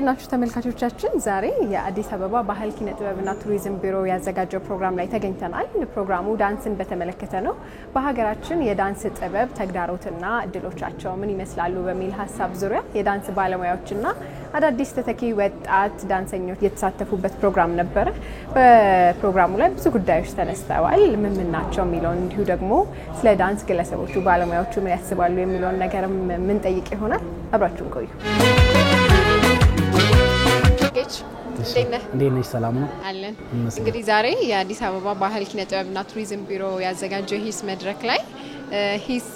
እንደናችሁ ተመልካቾቻችን ዛሬ የአዲስ አበባ ባህል ኪነ ጥበብና ቱሪዝም ቢሮ ያዘጋጀው ፕሮግራም ላይ ተገኝተናል። ፕሮግራሙ ዳንስን በተመለከተ ነው። በሀገራችን የዳንስ ጥበብ ተግዳሮትና እድሎቻቸው ምን ይመስላሉ በሚል ሐሳብ ዙሪያ የዳንስ ባለሙያዎችና አዳዲስ ተተኪ ወጣት ዳንሰኞች የተሳተፉበት ፕሮግራም ነበር። በፕሮግራሙ ላይ ብዙ ጉዳዮች ተነስተዋል። ምን ናቸው የሚለው እንዲሁ ደግሞ ስለ ዳንስ ግለሰቦቹ ባለሙያዎቹ ምን ያስባሉ የሚለውን ነገርም ምን ጠይቅ ይሆናል። አብራችሁን ቆዩ። እንዴት ነሽ? ሰላም ነው አለን። እንግዲህ ዛሬ የአዲስ አበባ ባህል ኪነ ጥበብና ቱሪዝም ቢሮ ያዘጋጀው ሂስ መድረክ ላይ ሂስ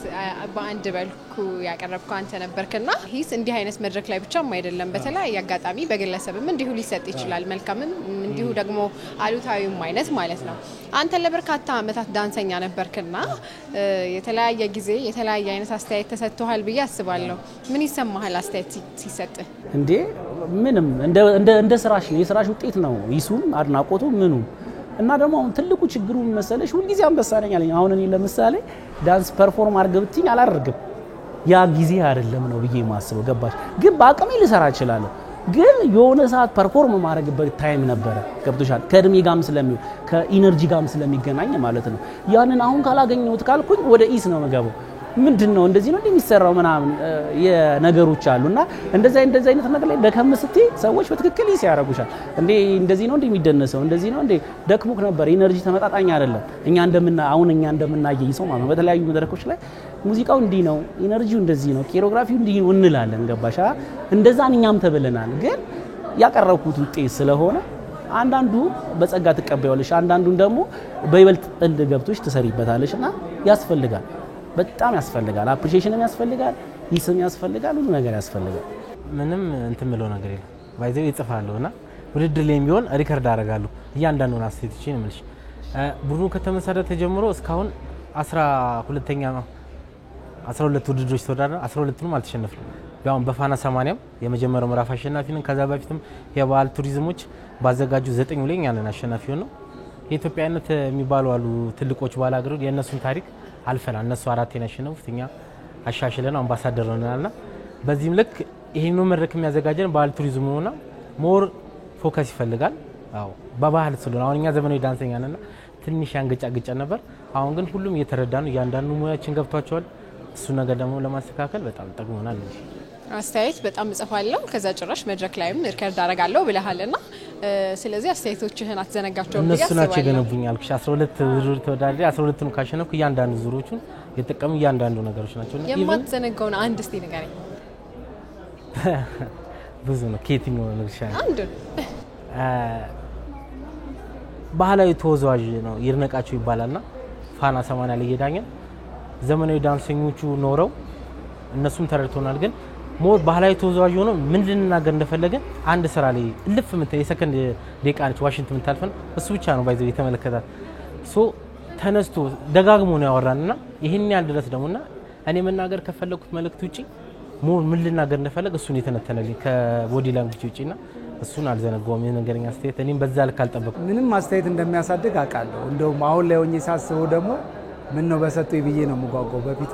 በአንድ በልኩ ያቀረብከው አንተ ነበርክና ሂስ እንዲህ አይነት መድረክ ላይ ብቻም አይደለም በተለያየ አጋጣሚ በግለሰብም እንዲሁ ሊሰጥ ይችላል። መልካምም እንዲሁ ደግሞ አሉታዊም አይነት ማለት ነው። አንተ ለበርካታ አመታት ዳንሰኛ ነበርክና የተለያየ ጊዜ የተለያየ አይነት አስተያየት ተሰጥቷል ብዬ አስባለሁ። ምን ይሰማሃል አስተያየት ሲሰጥ? እንዴ ምንም እንደ ስራሽ ነው፣ የስራሽ ውጤት ነው ሂሱም አድናቆቱ ምኑ እና ደግሞ አሁን ትልቁ ችግሩ መሰለሽ ሁሉ ጊዜ አንበሳ ነኝ አለኝ። አሁን እኔ ለምሳሌ ዳንስ ፐርፎርም አርገብትኝ አላደርግም ያ ጊዜ አይደለም ነው ብዬ ማስበው ገባሽ። ግን በአቅሜ ልሰራ እችላለሁ። ግን የሆነ ሰዓት ፐርፎርም ማድረግበት ታይም ነበር ገብቶሻል። ከእድሜ ጋርም ስለሚው ከኢነርጂ ጋርም ስለሚገናኝ ማለት ነው። ያንን አሁን ካላገኘሁት ካልኩኝ ወደ ኢስ ነው መገባው። ምንድነው እንደዚህ ነው እንደሚሰራው ምናምን የነገሮች አሉና እንደዚህ አይነት ነገር ላይ ደከም ስትይ ሰዎች በትክክል ይያረጉሻል። እንዴ እንደዚህ ነው እንደሚደነሰው እንደዚህ ነው እንዴ ደክሞክ ነበር ኢነርጂ ተመጣጣኝ አይደለም። እኛ እንደምናየው ሰው ማለት በተለያዩ መድረኮች ላይ ሙዚቃው እንዲህ ነው ኢነርጂው እንደዚህ ነው ኮሪዮግራፊው እንዲህ ነው እንላለን ገባሻ። እንደዛ እኛም ተብለናል። ግን ያቀረብኩት ውጤት ስለሆነ አንዳንዱ በጸጋ ተቀበያለሽ፣ አንዳንዱን ደግሞ በይበልጥ እንደ ገብቶሽ ትሰሪበታለሽና ያስፈልጋል። በጣም ያስፈልጋል። አፕሪሺዬሽንም ያስፈልጋል፣ ይስም ያስፈልጋል፣ ሁሉ ነገር ያስፈልጋል። ምንም እንትን ምለው ነገር የለም። ባይዘው ይጽፋሉና ውድድር ላይ ቢሆን ሪከርድ አደርጋለሁ እያንዳንዱን አስተያየት እቺ ነው ማለት ቡድኑ ከተመሰረተ ጀምሮ እስካሁን 12 ውድድሮች ተወዳድረን 12ቱንም አልተሸነፍንም። ያው በፋና 80 የመጀመሪያው ምዕራፍ አሸናፊ ነን። ከዛ በፊትም የባህል ቱሪዝሞች ባዘጋጁ 9 ላይ ያለን አሸናፊ ነው። የኢትዮጵያነት የሚባሉ አሉ ትልቆች ባለ ሀገሮች የነሱን ታሪክ አልፈናል። እነሱ 4 ያሸነፉት እኛ አሻሽለን አምባሳደር ሆነናልና በዚህም ልክ ይሄን መድረክ የሚያዘጋጀን ባህል ቱሪዝም ነውና ሞር ፎከስ ይፈልጋል። አዎ በባህል ስለሆነ አሁን እኛ ዘመናዊ ዳንሰኛ ነንና ትንሽ ያንገጫግጫ ነበር። አሁን ግን ሁሉም እየተረዳ ነው። ያንዳንዱ ሙያችን ገብቷቸዋል። እሱ ነገር ደግሞ ለማስተካከል በጣም ጠቅሞናል። አስተያየት በጣም ጽፋለሁ ከዛ ጭራሽ መድረክ ላይም ሪከርድ አደርጋለሁ ብለሃልና ስለዚህ አስተያየቶችህን አትዘነጋቸው ብዬ አስባለሁ። እነሱ ናቸው ገነቡኛል። 12 ዙር ተወዳድሬ 12ቱን ካሸነፍኩ እያንዳንዱ ዙሮቹን የተጠቀሙ እያንዳንዱ ነገሮች ናቸው። የማትዘነጋው አንድ እስቲ ንገረኝ። ብዙ ነው። ኬቲንግ ነው ልሻ አንድ ባህላዊ ተወዛዋዥ ነው ይርነቃቸው ይባላልና ፋና 80 ላይ የዳኛ ዘመናዊ ዳንሰኞቹ ኖረው እነሱም ተረድተውናል። ግን ሞር ባህላዊ ተወዛዋዥ ሆኖ ምን ልንናገር እንደፈለገ አንድ ስራ ላይ ልፍ ምንተ የሰከንድ ደቂቃ ነች ዋሽንግተን ምታልፈን እሱ ብቻ ነው ባይዘው የተመለከታት ሶ ተነስቶ ደጋግሞ ነው ያወራንና ይሄን ያህል ድረስ ደሞና እኔ መናገር ከፈለኩት መልእክት ውጪ ሞር ምን ልናገር እንደፈለገ እሱን የተነተነልኝ ከቦዲ ላንጉጅ ውጪና እሱን አልዘነጋውም። የነገረኛ አስተያየት እኔም በዛ ልክ አልጠበቅኩም። ምንም አስተያየት እንደሚያሳድግ አውቃለሁ። እንደውም አሁን ላይ ሆኜ ሳስበው ደግሞ ምን ነው በሰጡኝ ብዬ ነው የምጓጓው። በፊት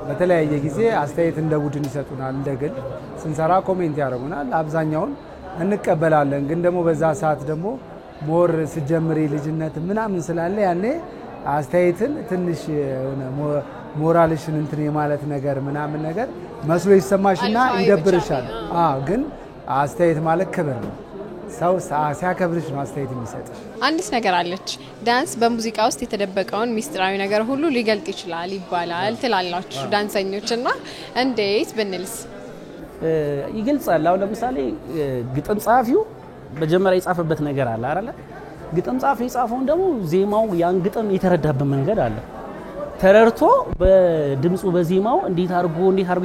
በተለያየ ጊዜ አስተያየት እንደ ቡድን ይሰጡናል፣ እንደ ግል ስንሰራ ኮሜንት ያደርጉናል። አብዛኛውን እንቀበላለን። ግን ደግሞ በዛ ሰዓት ደግሞ ሞር ስጀምሪ ልጅነት ምናምን ስላለ ያኔ አስተያየትን ትንሽ ሞራልሽን እንትን የማለት ነገር ምናምን ነገር መስሎ ይሰማሽና ይደብርሻል። ግን አስተያየት ማለት ክብር ነው። ሰው ሲያከብርሽ ነው አስተያየት የሚሰጥሽ። አንዲት ነገር አለች። ዳንስ በሙዚቃ ውስጥ የተደበቀውን ሚስጥራዊ ነገር ሁሉ ሊገልጥ ይችላል ይባላል ትላላችሁ ዳንሰኞችና እንዴት ብንልስ ይገልጻል? አሁን ለምሳሌ ግጥም ጻፊው መጀመሪያ የጻፈበት ነገር አለ አይደል? ግጥም ጻፊው የጻፈውን ደግሞ ዜማው ያን ግጥም የተረዳበት መንገድ አለ። ተረርቶ በድምጹ በዜማው እንዴት አርጎ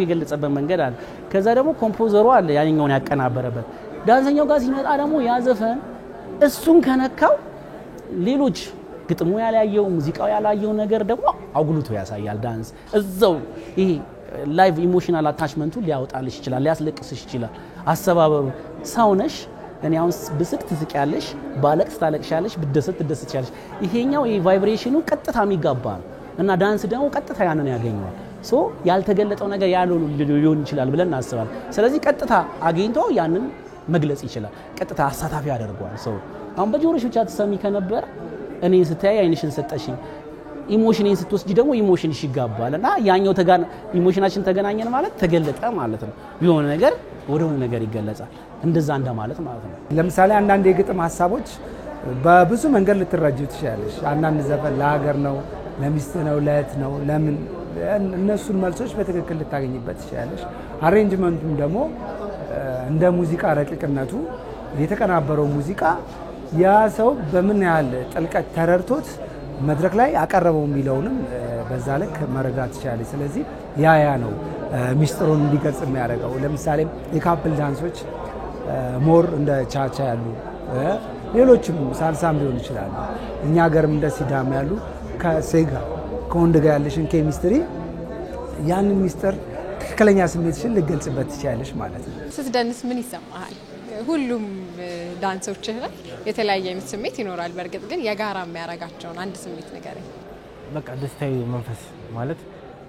የገለጸበት መንገድ አለ። ከዛ ደግሞ ኮምፖዘሩ አለ ያንኛውን ያቀናበረበት። ዳንሰኛው ጋር ሲመጣ ደግሞ ያዘፈን እሱን ከነካው ሌሎች ግጥሙ ያላየው ሙዚቃው ያላየው ነገር ደግሞ አጉልቶ ያሳያል። ዳንስ እዛው ይሄ ላይቭ ኢሞሽናል አታችመንቱ ሊያወጣልሽ ይችላል፣ ሊያስለቅስሽ ይችላል። አሰባበሩ ሰውነሽ እኔ አሁን ብስቅ ትስቂያለሽ፣ ባለቅስ ታለቅሻለሽ፣ ብደሰት ትደሰቻለሽ። ይሄኛው ቫይብሬሽኑ ቀጥታ የሚጋባ ነው እና ዳንስ ደግሞ ቀጥታ ያንን ያገኘዋል። ያልተገለጠው ነገር ያለው ሊሆን ይችላል ብለን እናስባለን። ስለዚህ ቀጥታ አገኝቶ ያንን መግለጽ ይችላል ቀጥታ አሳታፊ ያደርገዋል ሰው አሁን በጆሮሽ ብቻ ተሰሚ ከነበረ እኔን ስታይ አይንሽን ሰጠሽኝ ኢሞሽኔን ስትወስጂ ደግሞ ኢሞሽንሽ ይጋባልና ያኛው ኢሞሽናችን ተገናኘን ማለት ተገለጠ ማለት ነው የሆነ ነገር ወደሆነ ነገር ይገለጻል እንደዛ እንደማለት ማለት ነው ለምሳሌ አንዳንድ የግጥም ሐሳቦች በብዙ መንገድ ልትረጂው ትችላለሽ አንዳንድ ዘፈን ለሀገር ነው ለሚስት ነው ለእህት ነው ለምን እነሱን መልሶች በትክክል ልታገኝበት ትችላለሽ አሬንጅመንቱም ደግሞ እንደ ሙዚቃ ረቂቅነቱ የተቀናበረው ሙዚቃ ያ ሰው በምን ያህል ጥልቀት ተረድቶት መድረክ ላይ አቀረበው የሚለውንም በዛ ልክ መረዳት ይችላል ስለዚህ ያ ነው ሚስጥሩን እንዲገልጽ የሚያደርገው ለምሳሌ የካፕል ዳንሶች ሞር እንደ ቻቻ ያሉ ሌሎችም ሳልሳም ሊሆን ይችላል እኛ ሀገርም እንደ ሲዳም ያሉ ከሴጋ ከወንድ ጋር ያለሽን ኬሚስትሪ ያንን ሚስጥር ትክክለኛ ስሜትሽን ልገልጽበት ትችላለሽ ማለት ነው ስትደንስ ምን ይሰማሃል ሁሉም ዳንሶችህ ላይ የተለያየ አይነት ስሜት ይኖራል በርግጥ ግን የጋራ የሚያረጋቸውን አንድ ስሜት ንገረኝ በቃ ደስታዊ መንፈስ ማለት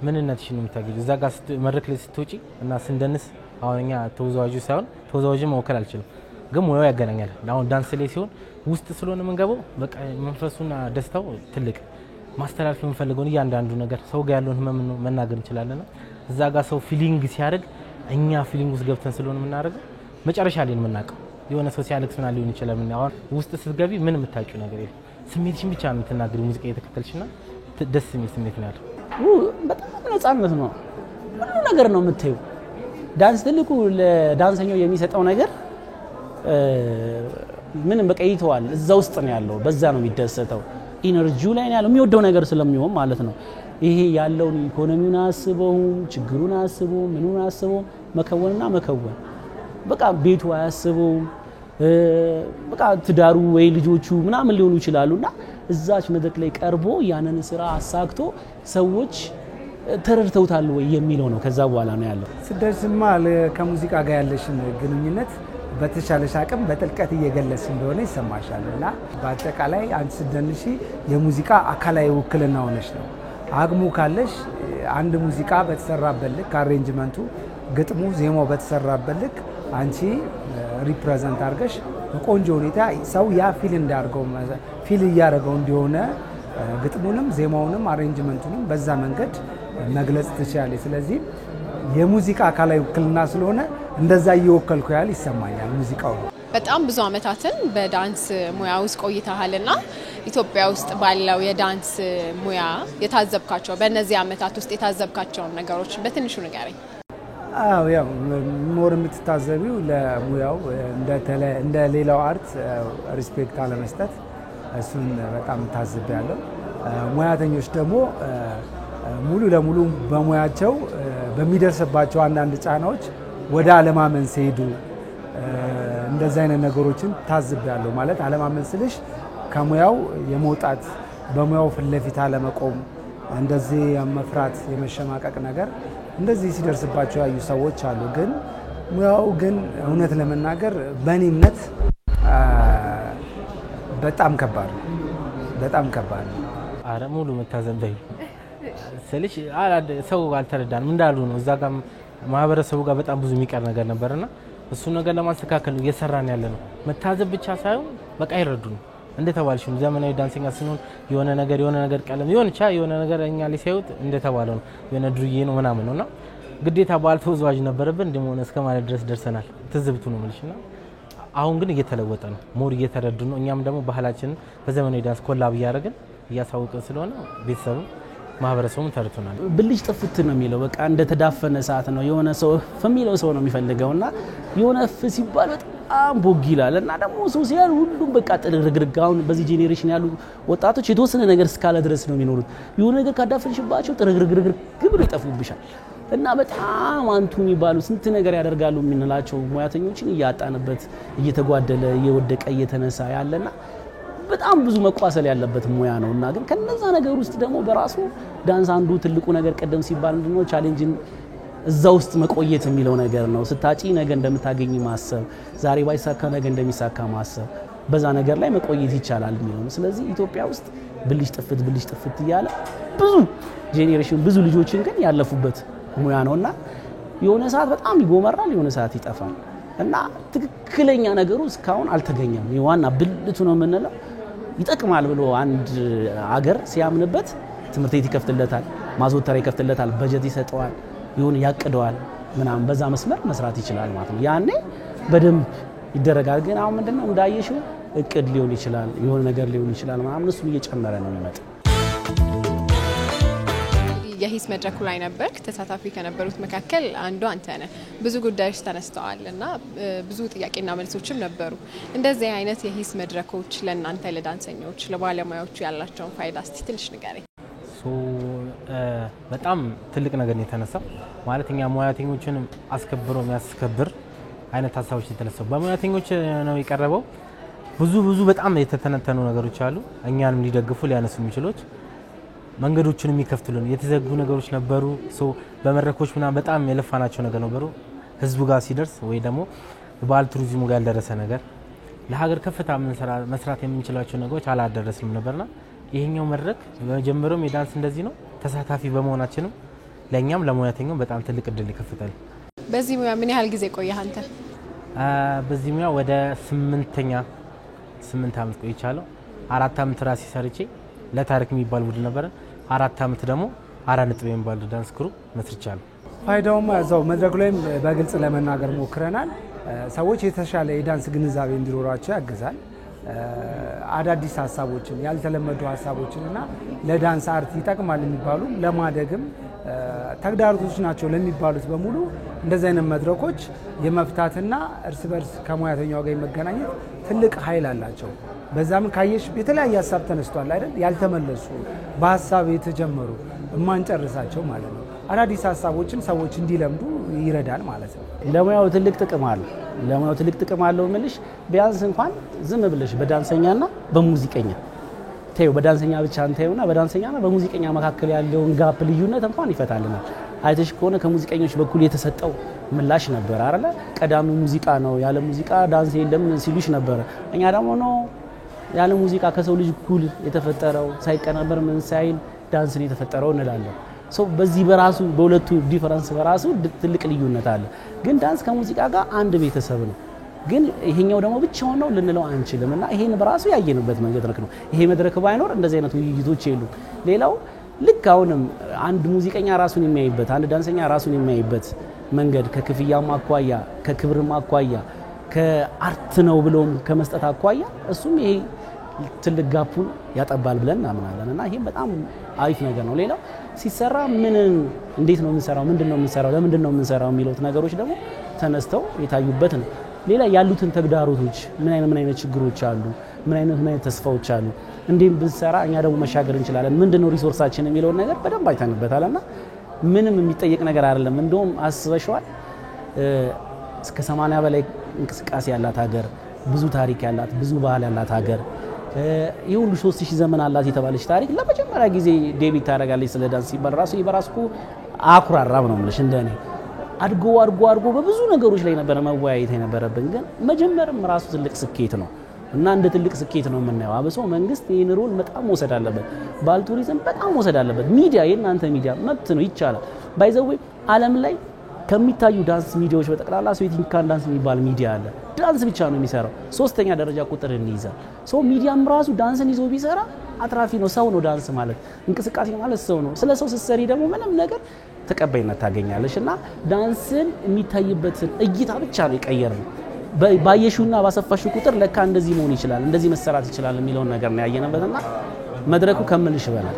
ምንነትሽን ነው የምታገኘው እዛ ጋር መድረክ ላይ ስትወጪ እና ስንደንስ አሁንኛ ተወዛዋጁ ሳይሆን ተወዛዋጁን መወከል አልችልም ግን ሙያው ያገናኛል አሁን ዳንስ ላይ ሲሆን ውስጥ ስለሆነ መንገበው በቃ መንፈሱና ደስታው ትልቅ ማስተላለፍ የምፈልገው እያንዳንዱ ነገር ሰው ጋር ያለውን ህመም መናገር እንችላለን እዛ ጋር ሰው ፊሊንግ ሲያደርግ እኛ ፊሊንግ ውስጥ ገብተን ስለሆነ የምናደርገው መጨረሻ ላይ የምናውቀው የሆነ ሰው ሲያለቅስና ሊሆን ይችላል አሁን ውስጥ ስትገቢ ምን የምታውቂው ነገር የለም ስሜትሽን ብቻ ነው የምትናገሪው ሙዚቃ እየተከተልሽና ደስ የሚል ስሜት ነው ያለው በጣም ነፃነት ነው ሁሉ ነገር ነው የምታዩ ዳንስ ትልቁ ለዳንሰኛው የሚሰጠው ነገር ምንም በቃ ይተዋል እዛ ውስጥ ነው ያለው በዛ ነው የሚደሰተው ኢነርጂው ላይ ነው ያለው የሚወደው ነገር ስለሚሆን ማለት ነው ይሄ ያለውን ኢኮኖሚውን አስበው ችግሩን አስበው ምኑን አስበው መከወንና መከወን በቃ ቤቱ አያስበው በቃ ትዳሩ ወይ ልጆቹ ምናምን ሊሆኑ ይችላሉና እዛች መድረክ ላይ ቀርቦ ያንን ስራ አሳክቶ ሰዎች ተረድተውታል ወይ የሚለው ነው ከዛ በኋላ ነው ያለው ስደርስማ ከሙዚቃ ጋር ያለሽን ግንኙነት በተሻለሽ አቅም በጥልቀት እየገለጽ እንደሆነ ይሰማሻልና በአጠቃላይ አንቺ ስደንሺ የሙዚቃ አካላዊ ውክልና ሆነሽ ነው አቅሙ ካለሽ አንድ ሙዚቃ በተሰራበት ልክ አሬንጅመንቱ ግጥሙ ዜማው በተሰራበት ልክ አንቺ ሪፕሬዘንት አድርገሽ በቆንጆ ሁኔታ ሰው ያ ፊል እያደረገው እንዲሆነ ግጥሙንም ዜማውንም አሬንጅመንቱንም በዛ መንገድ መግለጽ ትችላለሽ ስለዚህ የሙዚቃ አካላዊ ውክልና ስለሆነ እንደዛ እየወከልኩ ያህል ይሰማኛል ሙዚቃው በጣም ብዙ አመታትን በዳንስ ሙያ ውስጥ ቆይተሃልና ኢትዮጵያ ውስጥ ባለው የዳንስ ሙያ የታዘብካቸው በእነዚህ አመታት ውስጥ የታዘብካቸውን ነገሮች በትንሹ ንገረኝ ያው ሞር የምትታዘቢው ለሙያው እንደ ሌላው አርት ሪስፔክት አለመስጠት እሱን በጣም ታዝቤያለሁ ሙያተኞች ደግሞ ሙሉ ለሙሉ በሙያቸው በሚደርስባቸው አንዳንድ ጫናዎች ወደ አለማመን ሲሄዱ እንደዚህ አይነት ነገሮችን ታዝቤያለሁ ማለት አለማመን ስልሽ ከሙያው የመውጣት በሙያው ፊት ለፊት አለመቆም እንደዚህ መፍራት የመሸማቀቅ ነገር እንደዚህ ሲደርስባቸው ያዩ ሰዎች አሉ ግን ሙያው ግን እውነት ለመናገር በእኔ እምነት በጣም ከባድ ነው አረ ሙሉ መታዘበይ ስልሽ ሰው አልተረዳንም እንዳሉ ነው እዛ ጋር ማህበረሰቡ ጋር በጣም ብዙ የሚቀር ነገር ነበርና እሱ ነገር ለማስተካከል እየሰራን ያለ ነው መታዘብ ብቻ ሳይሆን በቃ ይረዱን እንደተባልሽው ዘመናዊ ዳንሲንግ አስኖን የሆነ ነገር ቀለም የሆነ ነገር እኛ ላይ ሲያዩት እንደተባለው ነው የሆነ ድርዬ ነው ምናምን ነውና ግዴታ ባል ተወዛዋዥ ነበረብን እንደሆነ እስከ ማለት ድረስ ደርሰናል ትዝብቱ ነው ምልሽና አሁን ግን እየተለወጠ ነው ሞር እየተረዱ ነው እኛም ደግሞ ባህላችንን በዘመናዊ ዳንስ ኮላብ እያደረግን እያሳወቅን ስለሆነ ቤተሰቡ ማህበረሰቡን ተርቱናል ብልጭ ጥፍት ነው የሚለው በቃ እንደ ተዳፈነ ሰዓት ነው የሆነ ሰው ፈሚለው ሰው ነው የሚፈልገውና የሆነ ሲባል በጣም ቦግ ይላል እና ደግሞ ሰው ሲያል ሁሉም በቃ ጥርግርግጋውን በዚህ ጄኔሬሽን ያሉ ወጣቶች የተወሰነ ነገር እስካለ ድረስ ነው የሚኖሩት የሆነ ነገር ካዳፈንሽባቸው ጥርግርግርግ ብሎ ይጠፉብሻል እና በጣም አንቱ የሚባሉ ስንት ነገር ያደርጋሉ የምንላቸው ሙያተኞችን እያጣንበት እየተጓደለ እየወደቀ እየተነሳ ያለና በጣም ብዙ መቋሰል ያለበት ሙያ ነውና ግን ከነዛ ነገር ውስጥ ደግሞ በራሱ ዳንስ አንዱ ትልቁ ነገር ቀደም ሲባል እንደሆነ ቻሌንጅን እዛ ውስጥ መቆየት የሚለው ነገር ነው ስታጪ ነገ እንደምታገኝ ማሰብ ዛሬ ባይሳካ ነገ እንደሚሳካ ማሰብ በዛ ነገር ላይ መቆየት ይቻላል የሚለው ስለዚህ ኢትዮጵያ ውስጥ ብልጭ ጥፍት ይያለ ብዙ ጄኔሬሽን ብዙ ልጆችን ግን ያለፉበት ሙያ ነውና የሆነ ሰዓት በጣም ይጎመራል የሆነ ሰዓት ይጠፋል እና ትክክለኛ ነገሩ እስካሁን አልተገኘም። የዋና ብልቱ ነው የምንለው ይጠቅማል ብሎ አንድ አገር ሲያምንበት ትምህርት ቤት ይከፍትለታል፣ ማዘውተሪያ ይከፍትለታል፣ በጀት ይሰጠዋል፣ ይሁን ያቅደዋል ምናምን በዛ መስመር መስራት ይችላል ማለት ነው። ያኔ በደንብ ይደረጋል። ግን አሁን ምንድነው እንዳየሽው እቅድ ሊሆን ይችላል፣ የሆነ ነገር ሊሆን ይችላል ምናምን እሱ እየጨመረ ነው የሚመጣው። የሂስ መድረኩ ላይ ነበር ተሳታፊ ከነበሩት መካከል አንዱ አንተ ነህ። ብዙ ጉዳዮች ተነስተዋል እና ብዙ ጥያቄና መልሶችም ነበሩ። እንደዚህ አይነት የሂስ መድረኮች ለእናንተ ለዳንሰኞች ለባለሙያዎቹ ያላቸውን ፋይዳ እስቲ ትንሽ ንገረኝ። በጣም ትልቅ ነገር ነው የተነሳው። ማለት እኛ ሙያተኞችን አስከብሮ የሚያስከብር አይነት ሀሳቦች የተነሳው በሙያተኞች ነው የቀረበው። ብዙ በጣም የተተነተኑ ነገሮች አሉ። እኛንም ሊደግፉ ሊያነሱ የሚችሉት መንገዶችን የሚከፍቱልን የተዘጉ ነገሮች ነበሩ። በመድረኮች ምናምን በጣም የለፋናቸው ነገር ነበሩ። ህዝቡ ጋር ሲደርስ ወይ ደግሞ ባህል ቱሪዝሙ ጋር ያልደረሰ ነገር ለሀገር ከፍታ መስራት የምንችላቸው ነገሮች አላደረስንም ነበርና ይሄኛው መድረክ በመጀመሪያው የዳንስ እንደዚህ ነው ተሳታፊ በመሆናችንም ለኛም ለሙያተኛው በጣም ትልቅ እድል ይከፍታል። በዚህ ሙያ ምን ያህል ጊዜ ቆየህ አንተ? በዚህ ሙያ ወደ 8 ዓመት ቆይቻለሁ። 4 ዓመት ራሴ ሰርቼ ለታሪክ የሚባል ቡድን ነበር። 4 ዓመት ደግሞ 4 ነጥብ የሚባል ዳንስ ክሩ መስርቻለሁ። ፋይዳውም እዛው መድረኩ ላይም በግልጽ ለመናገር ሞክረናል። ሰዎች የተሻለ የዳንስ ግንዛቤ እንዲኖራቸው ያግዛል። አዳዲስ ሀሳቦችን ያልተለመዱ ሀሳቦችን እና ለዳንስ አርት ይጠቅማል የሚባሉ ለማደግም ተግዳሮቶች ናቸው ለሚባሉት በሙሉ እንደዚህ አይነት መድረኮች የመፍታትና እርስ በርስ ከሙያተኛው ጋር የመገናኘት ትልቅ ኃይል አላቸው። በዛም ካየሽ የተለያየ ሀሳብ ተነስቷል አይደል? ያልተመለሱ በሀሳብ የተጀመሩ የማንጨርሳቸው ማለት ነው። አዳዲስ ሀሳቦችን ሰዎች እንዲለምዱ ይረዳል ማለት ነው። ለሙያው ትልቅ ጥቅም አለው የምልሽ ቢያንስ እንኳን ዝም ብለሽ በዳንሰኛና በሙዚቀኛ ተይው በዳንሰኛ ብቻ አንተውና በዳንሰኛና በሙዚቀኛ መካከል ያለውን ጋፕ ልዩነት እንኳን ይፈታልናል። አይተሽ ከሆነ ከሙዚቀኞች በኩል የተሰጠው ምላሽ ነበር አይደል? ቀዳሚ ሙዚቃ ነው፣ ያለ ሙዚቃ ዳንስ የለም ሲሉሽ ነበር። እኛ ደግሞ ነው ያለ ሙዚቃ ከሰው ልጅ እኩል የተፈጠረው ሳይቀናበር ምን ሳይል ዳንስ ነው የተፈጠረው እንላለን። በዚህ በራሱ በሁለቱ ዲፈረንስ በራሱ ትልቅ ልዩነት አለ። ግን ዳንስ ከሙዚቃ ጋር አንድ ቤተሰብ ነው። ግን ይሄኛው ደግሞ ብቻውን ነው ልንለው አንችልም እና ይሄን በራሱ ያየንበት መድረክ ነው። ይሄ መድረክ ባይኖር እንደዚህ አይነት ውይይቶች የሉ። ሌላው ልክ አሁንም አንድ ሙዚቀኛ ራሱን የሚያይበት አንድ ዳንሰኛ ራሱን የሚያይበት መንገድ ከክፍያም አኳያ ከክብርም አኳያ ከአርት ነው ብሎም ከመስጠት አኳያ እሱም ይሄ ትልቅ ጋፑን ያጠባል ብለን እናምናለን እና ይሄ በጣም አሪፍ ነገር ነው። ሌላው ሲሰራ እንዴት ነው የምንሰራው፣ ምንድነው የምንሰራው፣ ለምንድነው የምንሰራው የሚሉት ነገሮች ደግሞ ተነስተው የታዩበት ነው። ሌላ ያሉትን ተግዳሮቶች ምን አይነት ችግሮች አሉ፣ ምን አይነት ተስፋዎች አሉ፣ እንዴት ብንሰራ እኛ ደግሞ መሻገር እንችላለን፣ ምንድነው ሪሶርሳችን የሚለውን ነገር በደንብ አይተንበታልና ምንም የሚጠየቅ ነገር አይደለም። እንደውም አስበሽዋል እስከ 80 በላይ እንቅስቃሴ ያላት ሀገር፣ ብዙ ታሪክ ያላት፣ ብዙ ባህል ያላት ሀገር ይሁሉ 3000 ዘመን አላት የተባለች ታሪክ ለመጀመሪያ ጊዜ ዴቢት ታደርጋለች ስለ ዳንስ ሲባል ራሱ ይበራስኩ አኩራራም ነው ማለት እንደኔ አድጎ በብዙ ነገሮች ላይ ነበር መወያየት የነበረብን። ግን መጀመርም ራሱ ትልቅ ስኬት ነው እና እንደ ትልቅ ስኬት ነው የምናየው። አብሶ መንግስት ይሄን ሮል በጣም ወሰድ አለበት፣ ባህል ቱሪዝም በጣም ወሰድ አለበት። ሚዲያ የእናንተ ሚዲያ መብት ነው ይቻላል። ባይዘው ዓለም ላይ ከሚታዩ ዳንስ ሚዲያዎች በጠቅላላ ስዊቲንግ ካን ዳንስ የሚባል ሚዲያ አለ። ዳንስ ብቻ ነው የሚሰራው፣ 3ኛ ደረጃ ቁጥር እንይዛል። ሚዲያም ራሱ ዳንስን ይዞ ቢሰራ አትራፊ ነው። ሰው ነው ዳንስ ማለት፣ እንቅስቃሴ ማለት ሰው ነው። ስለ ሰው ስትሰሪ ደግሞ ምንም ነገር ተቀባይነት ታገኛለሽ እና ዳንስን የሚታይበትን እይታ ብቻ ነው የቀየርነው። ባየሽውና ባሰፋሽው ቁጥር ለካ እንደዚህ መሆን ይችላል፣ እንደዚህ መሰራት ይችላል የሚለውን ነገር ነው ያየነበትና መድረኩ ከምልሽ በላይ